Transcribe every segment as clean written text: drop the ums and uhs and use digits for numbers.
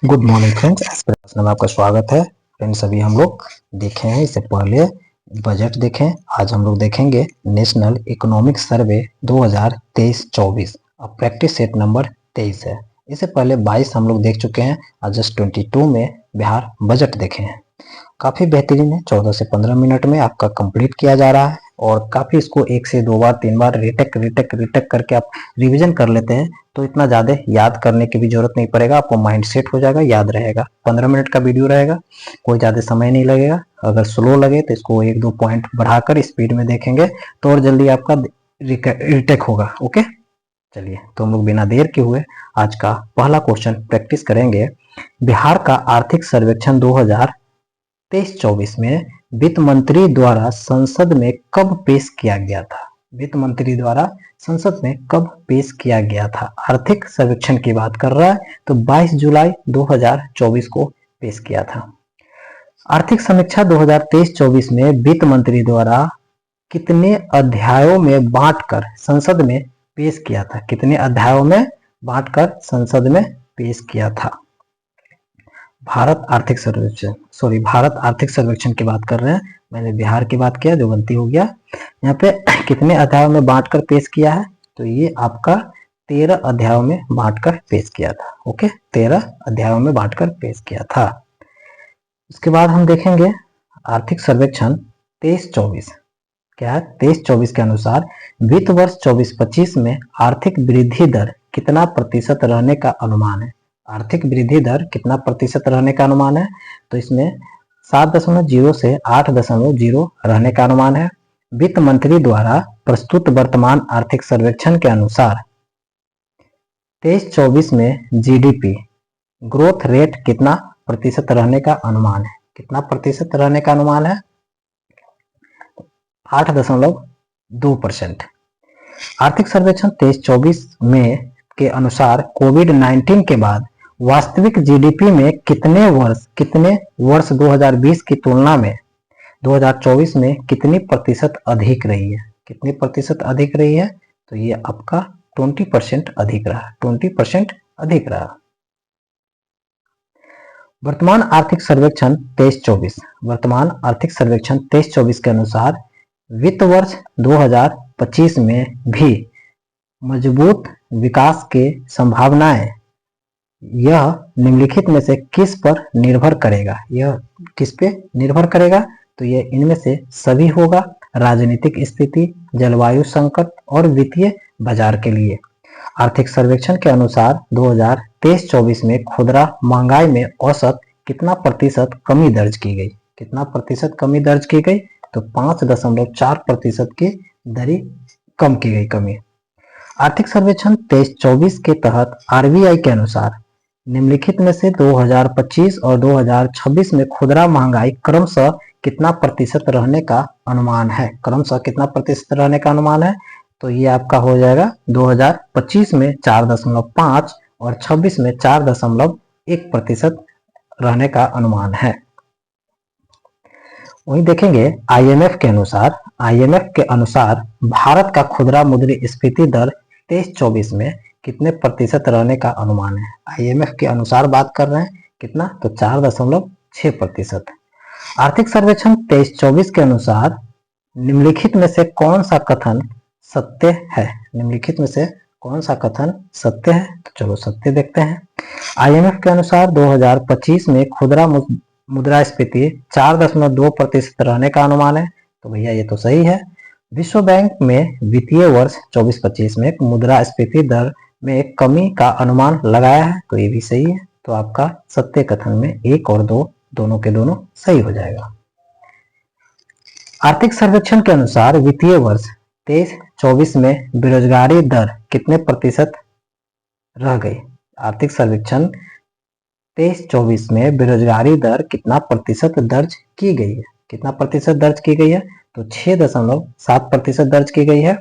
Good morning friends, express में आपका स्वागत है। फ्रेंड्स, अभी हम लोग देखे हैं, इससे पहले बजट देखें। आज हम लोग देखेंगे नेशनल इकोनॉमिक सर्वे 2023-24। अब प्रैक्टिस सेट नंबर 23 है। इससे पहले 22 हम लोग देख चुके हैं। आज जस्ट 22 में बिहार बजट देखे हैं। काफ़ी बेहतरीन है। 14 से 15 मिनट में आपका कंप्लीट किया जा रहा है और काफ़ी इसको 1 से 2 बार 3 बार रिटेक करके आप रिवीजन कर लेते हैं तो इतना ज़्यादा याद करने की भी जरूरत नहीं पड़ेगा। आपको माइंड सेट हो जाएगा, याद रहेगा। 15 मिनट का वीडियो रहेगा, कोई ज़्यादा समय नहीं लगेगा। अगर स्लो लगे तो इसको 1-2 पॉइंट बढ़ाकर स्पीड में देखेंगे तो और जल्दी आपका रिटेक होगा। ओके, चलिए तो हम लोग बिना देर के हुए आज का पहला क्वेश्चन प्रैक्टिस करेंगे। बिहार का आर्थिक सर्वेक्षण 2023-24 में वित्त मंत्री द्वारा संसद में कब पेश किया गया था? वित्त मंत्री द्वारा संसद में कब पेश किया गया था? आर्थिक सर्वेक्षण की बात कर रहा है तो 22 जुलाई 2024 को पेश किया था। आर्थिक समीक्षा 2023-24 में वित्त मंत्री द्वारा कितने अध्यायों में बांटकर संसद में पेश किया था? कितने अध्यायों में बांटकर संसद में पेश किया था? भारत आर्थिक सर्वेक्षण की बात कर रहे हैं। मैंने बिहार की बात किया, जो गलती हो गया। यहाँ पे कितने अध्यायों में बांटकर पेश किया है तो ये आपका 13 अध्यायों में बांटकर पेश किया था। ओके, 13 अध्यायों में बांटकर पेश किया था। उसके बाद हम देखेंगे आर्थिक सर्वेक्षण 23-24 क्या है। 23-24 के अनुसार वित्त वर्ष 24-25 में आर्थिक वृद्धि दर कितना प्रतिशत रहने का अनुमान है? आर्थिक वृद्धि दर कितना प्रतिशत रहने का अनुमान है? तो इसमें 7.0 से 8.0 रहने का अनुमान है। वित्त मंत्री द्वारा प्रस्तुत वर्तमान आर्थिक सर्वेक्षण के अनुसार 23-24 में जीडीपी ग्रोथ रेट कितना प्रतिशत रहने का अनुमान है? कितना प्रतिशत रहने का अनुमान है? 8.2%। आर्थिक सर्वेक्षण 23-24 में के अनुसार कोविड-19 के बाद वास्तविक जीडीपी में कितने वर्ष 2020 की तुलना में 2024 में कितनी प्रतिशत अधिक रही है? कितनी प्रतिशत अधिक रही है? तो ये आपका 20% अधिक रहा। 20% अधिक रहा। वर्तमान आर्थिक सर्वेक्षण 23-24 के अनुसार वित्त वर्ष 2025 में भी मजबूत विकास के संभावनाएं यह निम्नलिखित में से किस पर निर्भर करेगा? यह किस पे निर्भर करेगा? तो यह इनमें से सभी होगा। राजनीतिक स्थिति, जलवायु संकट और वित्तीय बाजार के लिए। आर्थिक सर्वेक्षण के अनुसार 2023-24 में खुदरा महंगाई में औसत कितना प्रतिशत कमी दर्ज की गई? कितना प्रतिशत कमी दर्ज की गई? तो 5.4% की दरी कम की गई कमी। आर्थिक सर्वेक्षण 23-24 के तहत आरबीआई के अनुसार निम्नलिखित में से 2025 और 2026 में खुदरा महंगाई क्रमशः कितना प्रतिशत रहने का अनुमान है? क्रमशः कितना प्रतिशत रहने का अनुमान है? तो ये आपका हो जाएगा 2025 में 4.5 और 26 में 4.1% रहने का अनुमान है। वहीं देखेंगे आईएमएफ के अनुसार भारत का खुदरा मुद्रास्फीति दर 23-24 में कितने प्रतिशत रहने का अनुमान है? आईएमएफ के अनुसार बात कर रहे हैं, कितना? तो 4.6%। आर्थिक सर्वेक्षण 23-24 के अनुसार निम्नलिखित में से कौन सा कथन सत्य है? निम्नलिखित में से कौन सा कथन सत्य है? तो चलो सत्य देखते हैं। आईएमएफ के अनुसार 2025 में खुदरा मुद्रास्फीति 4.2% रहने का अनुमान है। तो भैया ये तो सही है। विश्व बैंक में वित्तीय वर्ष 24-25 में मुद्रास्फीति दर में कमी का अनुमान लगाया है। तो ये भी सही है। तो आपका सत्य कथन में 1 और 2 दोनों के दोनों सही हो जाएगा। आर्थिक सर्वेक्षण के अनुसार वित्तीय वर्ष 23-24 में बेरोजगारी दर कितने प्रतिशत रह गई? आर्थिक सर्वेक्षण 23-24 में बेरोजगारी दर कितना प्रतिशत दर्ज की गई है? कितना प्रतिशत दर्ज की गई है? तो 6.7% दर्ज की गई है।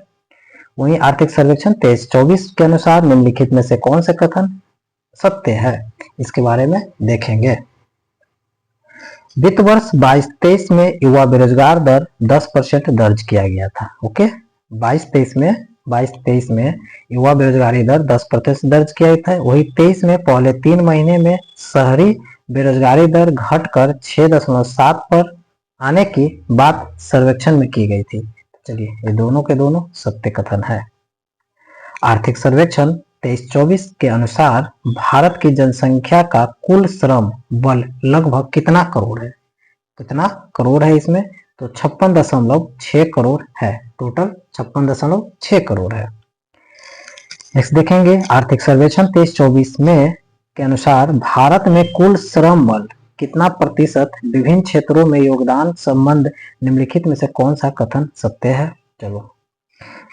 वहीं आर्थिक सर्वेक्षण 23-24 के अनुसार निम्नलिखित में से कौन से कथन सत्य है? इसके बारे में देखेंगे। वित्त वर्ष 22-23 में युवा बेरोजगार दर 10% दर्ज किया गया था। ओके, 22-23 में 22-23 में युवा बेरोजगारी दर 10% दर्ज किया था। वही 23 में पहले 3 महीने में शहरी बेरोजगारी दर घटकर 6.7 पर आने की बात सर्वेक्षण में की गई थी। चलिए, ये दोनों के दोनों सत्य कथन है। आर्थिक सर्वेक्षण 23-24 के अनुसार भारत की जनसंख्या का कुल श्रम बल लगभग कितना करोड़ है? कितना करोड़ है इसमें? तो 56.6 करोड़ है। टोटल 56.6 करोड़ है। नेक्स्ट देखेंगे, आर्थिक सर्वेक्षण 23-24 में के अनुसार भारत में कुल श्रम बल कितना प्रतिशत विभिन्न क्षेत्रों में योगदान संबंध निम्नलिखित में से कौन सा कथन सत्य है? चलो,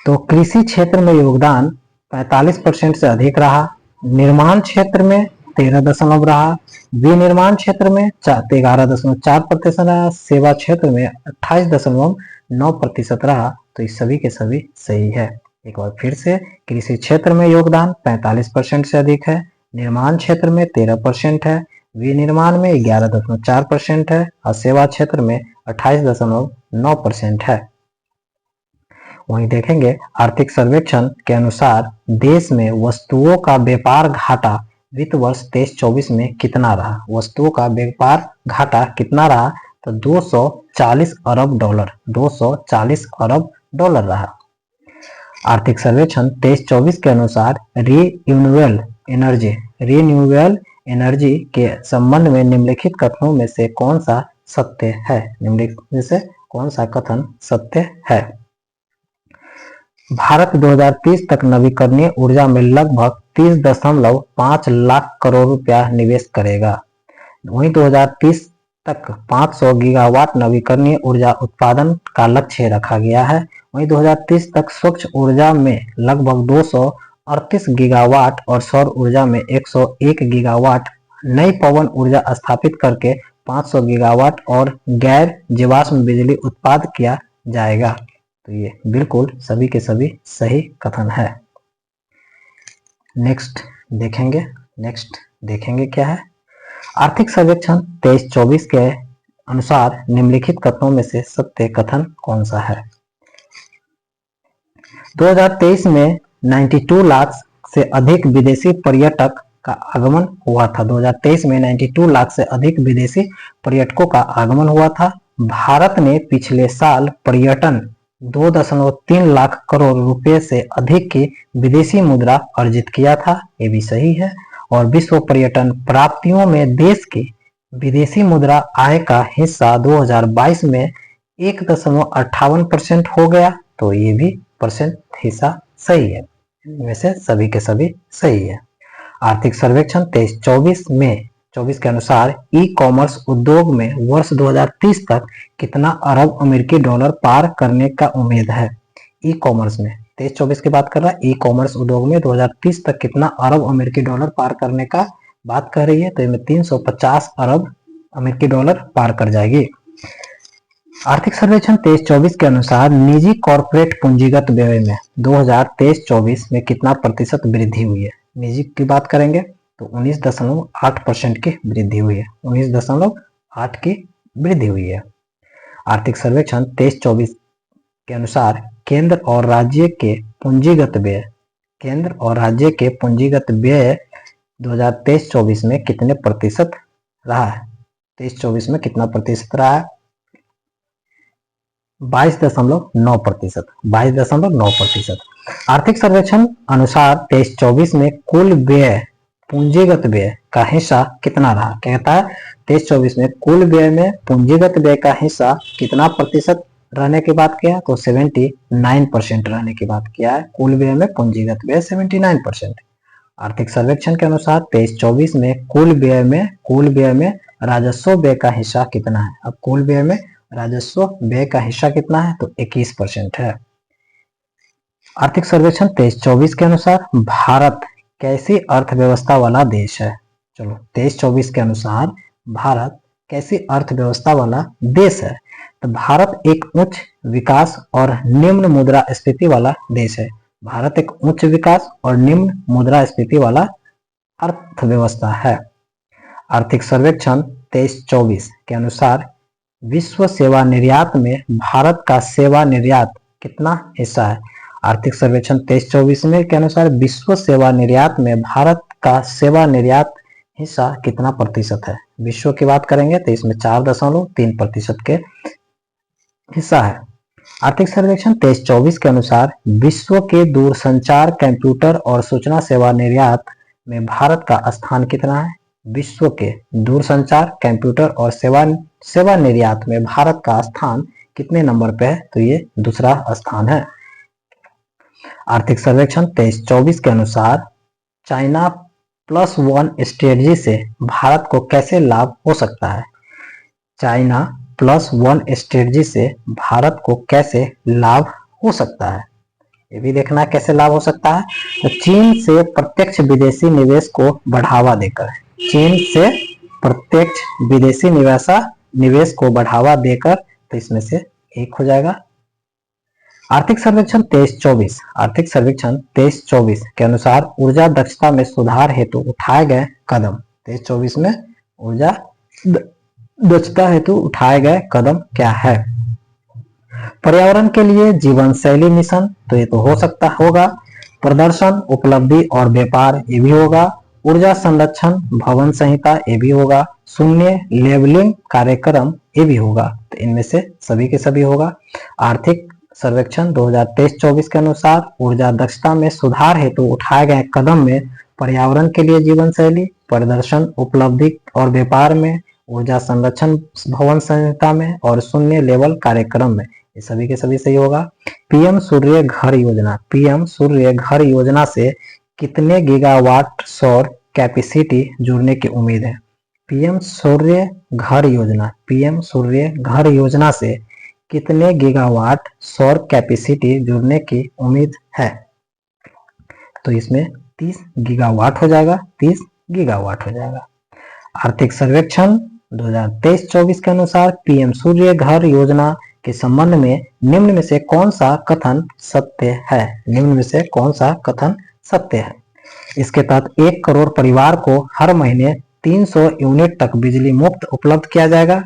तो कृषि क्षेत्र में योगदान 45% से अधिक रहा, निर्माण क्षेत्र में 13 रहा, विनिर्माण क्षेत्र में 11.4% रहा, सेवा क्षेत्र में 28.9% रहा। तो ये सभी के सभी सही है। एक बार फिर से, कृषि क्षेत्र में योगदान 45% से अधिक है, निर्माण क्षेत्र में 13% है, विनिर्माण में 11.4% है और सेवा क्षेत्र में 28.9% है। वहीं देखेंगे, आर्थिक सर्वेक्षण के अनुसार देश में वस्तुओं का व्यापार घाटा वित्त वर्ष 23-24 में कितना रहा? वस्तुओं का व्यापार घाटा कितना रहा? तो 240 अरब डॉलर, 240 अरब डॉलर रहा। आर्थिक सर्वेक्षण 23-24 के अनुसार रिन्यूएबल एनर्जी के संबंध में निम्नलिखित कथनों में से कौन सा सत्य है? निम्नलिखित में से कौन सा कथन सत्य है? भारत 2030 तक नवीकरणीय ऊर्जा में लगभग 30.5 लाख करोड़ रुपया निवेश करेगा। वहीं 2030 तक 500 गीगावाट नवीकरणीय ऊर्जा उत्पादन का लक्ष्य रखा गया है। वहीं 2030 तक स्वच्छ ऊर्जा में लगभग 238 गीगावाट और सौर ऊर्जा में 101 गीगावाट, नई पवन ऊर्जा स्थापित करके 500 गीगावाट और गैर जीवाश्म बिजली उत्पादन किया जाएगा। तो ये बिल्कुल सभी के सभी सही कथन है। नेक्स्ट देखेंगे क्या है। आर्थिक सर्वेक्षण 23-24 के अनुसार निम्नलिखित कथनों में से सत्य कथन कौन सा है? 2023 में 92 लाख से अधिक विदेशी पर्यटक का आगमन हुआ था। 2023 में 92 लाख से अधिक विदेशी पर्यटकों का आगमन हुआ था। भारत ने पिछले साल पर्यटन 2.3 लाख करोड़ रुपए से अधिक की विदेशी मुद्रा अर्जित किया था। ये भी सही है। और विश्व पर्यटन प्राप्तियों में देश की विदेशी मुद्रा आय का हिस्सा 2022 में 1.58% हो गया। तो ये भी परसेंट हिस्सा सही है। इनमें से सभी के सभी सही है। आर्थिक सर्वेक्षण 23-24 के अनुसार ई कॉमर्स उद्योग में वर्ष 2030 तक कितना अरब अमेरिकी डॉलर पार करने का उम्मीद है? ई कॉमर्स में 23-24 की बात कर रहा है। ई कॉमर्स उद्योग में 2030 तक कितना अरब अमेरिकी डॉलर पार करने का बात कर रही है। तो इसमें 350 अरब अमेरिकी डॉलर पार कर जाएगी। आर्थिक सर्वेक्षण 23-24 के अनुसार निजी कॉर्पोरेट पूंजीगत व्यय में 2023-24 में कितना प्रतिशत वृद्धि हुई है? निजी की बात करेंगे तो 19.8% की वृद्धि हुई है। 19.8 की वृद्धि हुई है। आर्थिक सर्वेक्षण 23-24 के अनुसार केंद्र और राज्य के पूंजीगत व्यय 2023-24 में कितने प्रतिशत रहा है? 23-24 में कितना प्रतिशत रहा है? 22.9%। 22.9%। आर्थिक सर्वेक्षण अनुसार 23-24 में कुल व्यय पूंजीगत व्यय का हिस्सा कितना रहा? कहता है 23-24 में कुल व्यय में पूंजीगत व्यय का हिस्सा कितना प्रतिशत रहने की बात किया? तो 79% रहने की बात किया है। कुल व्यय में पूंजीगत व्यय 79%। आर्थिक सर्वेक्षण के अनुसार 23-24 में कुल व्यय में राजस्व व्यय का हिस्सा कितना है? अब कुल व्यय में राजस्व व्यय का हिस्सा कितना है? तो 21% है। आर्थिक सर्वेक्षण 23-24 के अनुसार भारत कैसी अर्थव्यवस्था वाला देश है? चलो, 23-24 के अनुसार भारत कैसी अर्थव्यवस्था वाला देश है? तो भारत एक उच्च विकास और निम्न मुद्रास्फीति वाला देश है। भारत एक उच्च विकास और निम्न मुद्रास्फीति वाला अर्थव्यवस्था है। आर्थिक सर्वेक्षण 23-24 के अनुसार विश्व सेवा निर्यात में भारत का सेवा निर्यात कितना हिस्सा है? आर्थिक सर्वेक्षण 23-24 में के अनुसार विश्व सेवा निर्यात में भारत का सेवा निर्यात हिस्सा कितना प्रतिशत है? विश्व की बात करेंगे तो इसमें 4.3% के हिस्सा है। आर्थिक सर्वेक्षण 23-24 के अनुसार विश्व के दूरसंचार, कंप्यूटर और सूचना सेवा निर्यात में भारत का स्थान कितना है? विश्व के दूरसंचार, कंप्यूटर और सेवा निर्यात में भारत का स्थान कितने नंबर पे है? तो ये दूसरा स्थान है। आर्थिक सर्वेक्षण 23-24 के अनुसार चाइना +1 स्ट्रेटजी से भारत को कैसे लाभ हो सकता है? चाइना +1 स्ट्रेटजी से भारत को कैसे लाभ हो सकता है? ये भी देखना कैसे लाभ हो सकता है। तो चीन से प्रत्यक्ष विदेशी निवेश को बढ़ावा देकर, चीन से प्रत्यक्ष विदेशी निवेश को बढ़ावा देकर, तो इसमें से एक हो जाएगा। आर्थिक सर्वेक्षण 23-24, आर्थिक सर्वेक्षण 23-24 के अनुसार ऊर्जा दक्षता में सुधार हेतु उठाए गए कदम, 23-24 में ऊर्जा दक्षता हेतु उठाए गए कदम क्या है? पर्यावरण के लिए जीवन शैली मिशन, तो ये तो हो सकता होगा। प्रदर्शन, उपलब्धि और व्यापार, ये भी होगा। ऊर्जा संरक्षण, भवन संहिता, ये भी होगा। शून्य लेवलिंग कार्यक्रम, ये भी होगा। तो इनमें से सभी के सभी होगा। आर्थिक सर्वेक्षण 2023-24 के अनुसार ऊर्जा दक्षता में सुधार हेतु उठाए गए कदम में पर्यावरण के लिए जीवन शैली, प्रदर्शन, उपलब्धि और व्यापार में, ऊर्जा संरक्षण भवन संहिता में और शून्य लेवल कार्यक्रम में, ये सभी के सभी सही होगा। पीएम सूर्य घर योजना, पीएम सूर्य घर योजना से कितने गीगावाट सौर कैपेसिटी जुड़ने की उम्मीद है? पीएम सूर्य घर योजना, पीएम सूर्य घर योजना से कितने गीगावाट सौर कैपेसिटी जुड़ने की उम्मीद है? तो इसमें 30 गीगावाट हो जाएगा, 30 गीगावाट हो जाएगा। आर्थिक सर्वेक्षण 2023-24 के अनुसार पीएम सूर्य घर योजना के संबंध में निम्न में से कौन सा कथन सत्य है? निम्न में से कौन सा कथन सत्य है? इसके तहत 1 करोड़ परिवार को हर महीने 300 यूनिट तक बिजली मुफ्त उपलब्ध किया जाएगा।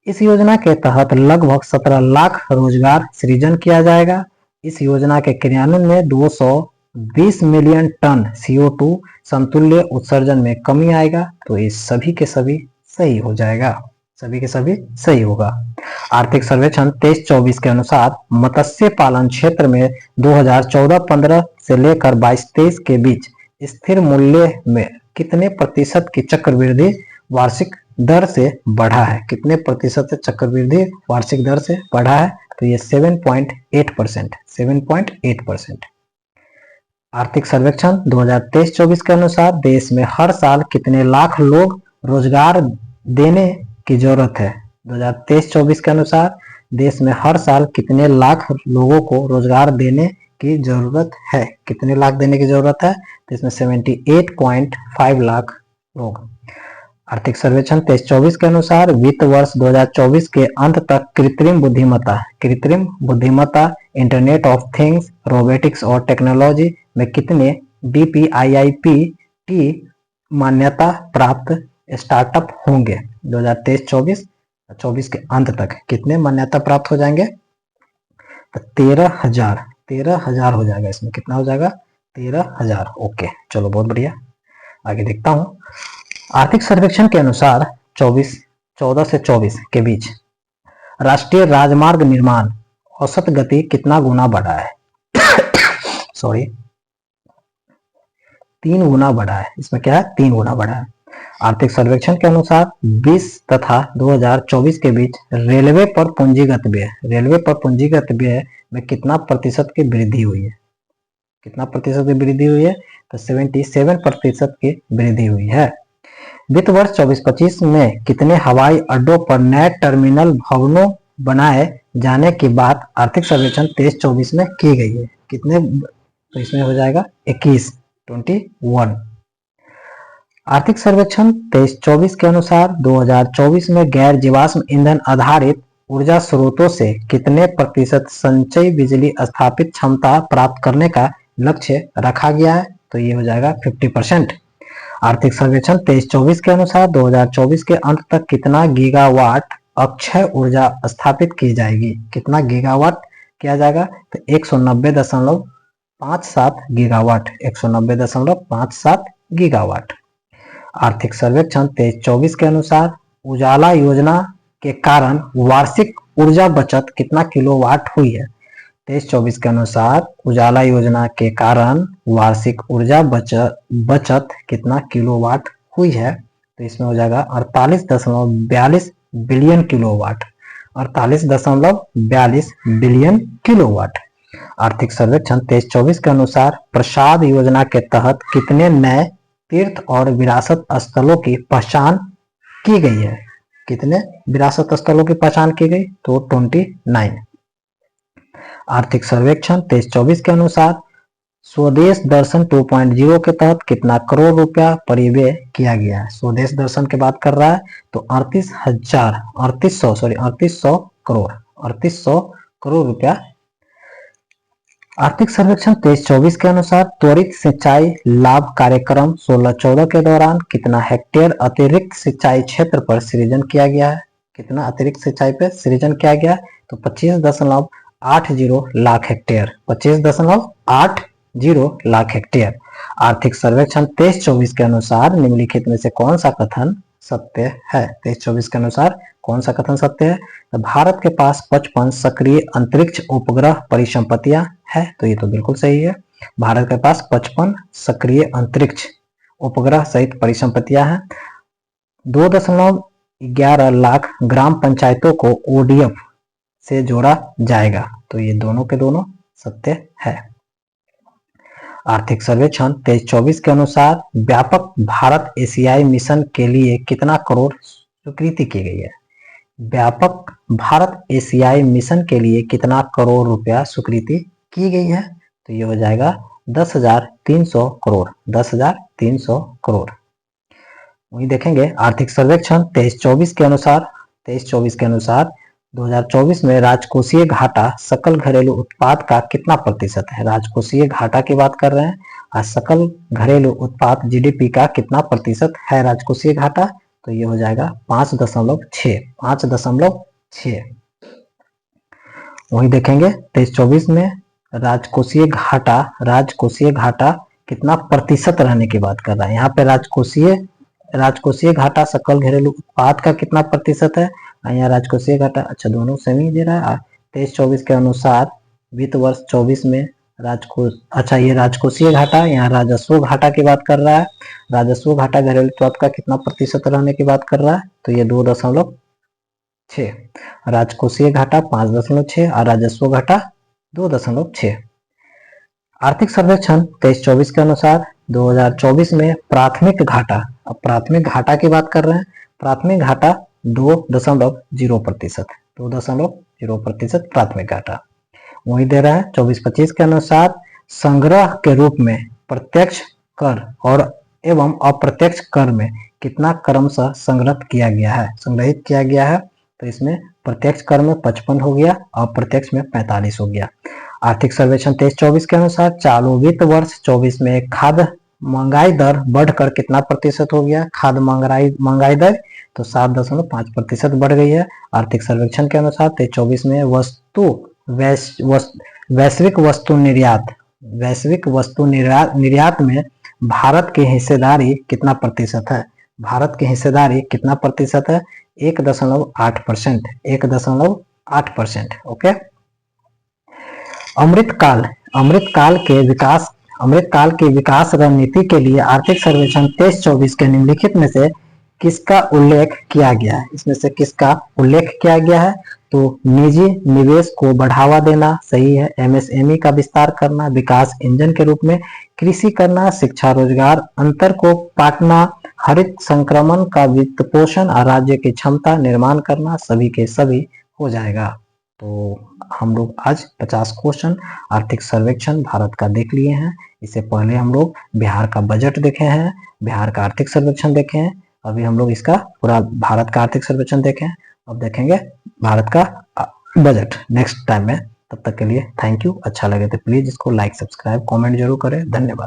इस योजना के तहत लगभग 17 लाख रोजगार सृजन किया जाएगा। इस योजना के क्रियान्वयन में 220 मिलियन टन CO2 समतुल्य उत्सर्जन में कमी आएगा। तो ये सभी के सभी सही हो जाएगा, सभी के सभी सही होगा। आर्थिक सर्वेक्षण 23-24 के अनुसार मत्स्य पालन क्षेत्र में 2014-15 से लेकर 22-23 के बीच स्थिर मूल्य में कितने प्रतिशत की चक्रवृद्धि वार्षिक दर से बढ़ा है? कितने प्रतिशत से चक्रवृद्धि वार्षिक दर से बढ़ा है? तो ये 7.8%, 7.8%। आर्थिक सर्वेक्षण 2023-24 के अनुसार देश में हर साल कितने लाख लोग रोजगार देने की जरूरत है? 2023-24 के अनुसार देश में हर साल कितने लाख लोगों को रोजगार देने की जरूरत है? कितने लाख देने की जरूरत है? तो इसमें 78.5 लाख लोग। आर्थिक सर्वेक्षण 23-24 के अनुसार वित्त वर्ष 2024 के अंत तक कृत्रिम बुद्धिमत्ता, इंटरनेट ऑफ थिंग्स, रोबोटिक्स और टेक्नोलॉजी में कितने DPIIT मान्यता प्राप्त स्टार्टअप होंगे? 2023-24 के अंत तक कितने मान्यता प्राप्त हो जाएंगे? तो 13,000 हो जाएगा। इसमें कितना हो जाएगा? 13,000। ओके, चलो बहुत बढ़िया, आगे देखता हूँ। आर्थिक सर्वेक्षण के अनुसार 14 से 24 के बीच राष्ट्रीय राजमार्ग निर्माण औसत गति कितना गुना बढ़ा है? सॉरी, 3 गुना बढ़ा है। इसमें क्या है? 3 गुना बढ़ा है। आर्थिक सर्वेक्षण के अनुसार 20 तथा 2024 के बीच रेलवे पर पूंजीगत व्यय में कितना प्रतिशत की वृद्धि हुई है? कितना प्रतिशत की वृद्धि हुई है? तो 77% की वृद्धि हुई है। वित्त वर्ष 24-25 में कितने हवाई अड्डों पर नए टर्मिनल भवनों बनाए जाने की बात आर्थिक सर्वेक्षण 23-24 में की गई है? कितने? तो इसमें हो जाएगा 21। आर्थिक सर्वेक्षण 23-24 के अनुसार 2024 में गैर जीवाश्म ईंधन आधारित ऊर्जा स्रोतों से कितने प्रतिशत संचयी बिजली स्थापित क्षमता प्राप्त करने का लक्ष्य रखा गया है? तो ये हो जाएगा 50%। आर्थिक सर्वेक्षण 23-24 के अनुसार 2024 के अंत तक कितना गीगावाट अक्षय ऊर्जा स्थापित की जाएगी? कितना गीगावाट किया जाएगा, तो 190.57 गीगावाट, 190.57 गीगावाट। आर्थिक सर्वेक्षण 23-24 के अनुसार उजाला योजना के कारण वार्षिक ऊर्जा बचत कितना किलोवाट हुई है। 23-24 के अनुसार उजाला योजना के कारण वार्षिक ऊर्जा बचत कितना किलोवाट हुई है, तो इसमें हो जाएगा 48.42 बिलियन किलोवाट, 48.42 बिलियन किलोवाट। आर्थिक सर्वेक्षण 23-24 के अनुसार प्रसाद योजना के तहत कितने नए तीर्थ और विरासत स्थलों की पहचान की गई है। कितने विरासत स्थलों की पहचान की गई, तो 29। आर्थिक सर्वेक्षण 23-24 के अनुसार स्वदेश दर्शन 2.0 के तहत कितना करोड़ रुपया परिव्यय किया गया है। स्वदेश दर्शन की बात कर रहा है तो 3800 करोड़ रुपया। आर्थिक सर्वेक्षण 23-24 के अनुसार त्वरित सिंचाई लाभ कार्यक्रम 16-14 के दौरान कितना हेक्टेयर अतिरिक्त सिंचाई क्षेत्र पर सृजन किया गया है। कितना अतिरिक्त सिंचाई पर सृजन किया गया, तो 25.80 लाख हेक्टेयर, 25.80 लाख हेक्टेयर। आर्थिक सर्वेक्षण 23-24 के अनुसार निम्नलिखित में से कौन सा कथन सत्य है। 23-24 के अनुसार कौन सा कथन सत्य है, तो भारत के पास 55 सक्रिय अंतरिक्ष उपग्रह परिसंपत्तियां है, तो ये तो बिल्कुल सही है। भारत के पास 55 सक्रिय अंतरिक्ष उपग्रह सहित परिसंपत्तियां हैं। 2.11 लाख ग्राम पंचायतों को ODF से जोड़ा जाएगा, तो ये दोनों के दोनों सत्य है। आर्थिक सर्वेक्षण 23-24 के अनुसार व्यापक भारत एशियाई मिशन के लिए कितना करोड़ स्वीकृति की गई है। व्यापक भारत एशियाई मिशन के लिए कितना करोड़ रुपया स्वीकृति की गई है, तो ये हो जाएगा 10,300 करोड़, 10,300 करोड़। वही देखेंगे आर्थिक सर्वेक्षण 23-24 के अनुसार 2024 में राजकोषीय घाटा सकल घरेलू उत्पाद का कितना प्रतिशत है। राजकोषीय घाटा की बात कर रहे हैं, आज सकल घरेलू उत्पाद GDP का कितना प्रतिशत है राजकोषीय घाटा, तो ये हो जाएगा 5.6। वही देखेंगे 23-24 में राजकोषीय घाटा कितना प्रतिशत रहने की बात कर रहा है। यहाँ पे राजकोषीय घाटा सकल घरेलू उत्पाद का कितना प्रतिशत है, यहाँ राजकोषीय घाटा, अच्छा दोनों सेम ही दे रहा है। 23-24 के अनुसार वित्त वर्ष 24 में ये राजकोषीय घाटा, यहाँ राजस्व घाटा की बात कर रहा है। राजस्व घाटा घरेलू उत्पाद का कितना प्रतिशत रहने की बात कर रहा है, तो ये 2.6। राजकोषीय घाटा 5.6 और राजस्व घाटा 2.6। आर्थिक सर्वेक्षण 23-24 के अनुसार 2024 में प्राथमिक घाटा, अब प्राथमिक घाटा की बात कर रहे हैं, प्राथमिक घाटा 2.0%, 2.0% प्राथमिक घाटा। वही दे रहा है 24-25 के अनुसार संग्रह के रूप में प्रत्यक्ष कर और एवं अप्रत्यक्ष कर में कितना क्रमशः संग्रहित किया गया है, तो इसमें प्रत्यक्ष कर में 55 हो गया, अप्रत्यक्ष में 45 हो गया। आर्थिक सर्वेक्षण 23-24 के अनुसार चालू वित्त वर्ष 24 में खाद्य महंगाई दर बढ़कर कितना प्रतिशत हो गया। खाद्य महंगाई दर तो 7.5% बढ़ गई है। आर्थिक सर्वेक्षण के अनुसार 23-24 में वैश्विक वस्तु निर्यात में भारत की हिस्सेदारी कितना प्रतिशत है। भारत की हिस्सेदारी कितना प्रतिशत है, 1.8%। ओके। अमृतकाल की विकास रणनीति के लिए आर्थिक सर्वेक्षण 23-24 के निम्नलिखित में से किसका उल्लेख किया गया है। इसमें से किसका उल्लेख किया गया है, तो निजी निवेश को बढ़ावा देना सही है, MSME का विस्तार करना, विकास इंजन के रूप में कृषि करना, शिक्षा रोजगार अंतर को पाटना, हरित संक्रमण का वित्त पोषण और राज्य की क्षमता निर्माण करना, सभी के सभी हो जाएगा। तो हम लोग आज 50 क्वेश्चन आर्थिक सर्वेक्षण भारत का देख लिए हैं। इससे पहले हम लोग बिहार का बजट देखे हैं, बिहार का आर्थिक सर्वेक्षण देखे हैं, अभी हम लोग इसका पूरा भारत का आर्थिक सर्वेक्षण देखें, अब देखेंगे भारत का बजट नेक्स्ट टाइम में। तब तक के लिए थैंक यू। अच्छा लगे तो प्लीज इसको लाइक, सब्सक्राइब, कमेंट जरूर करें। धन्यवाद।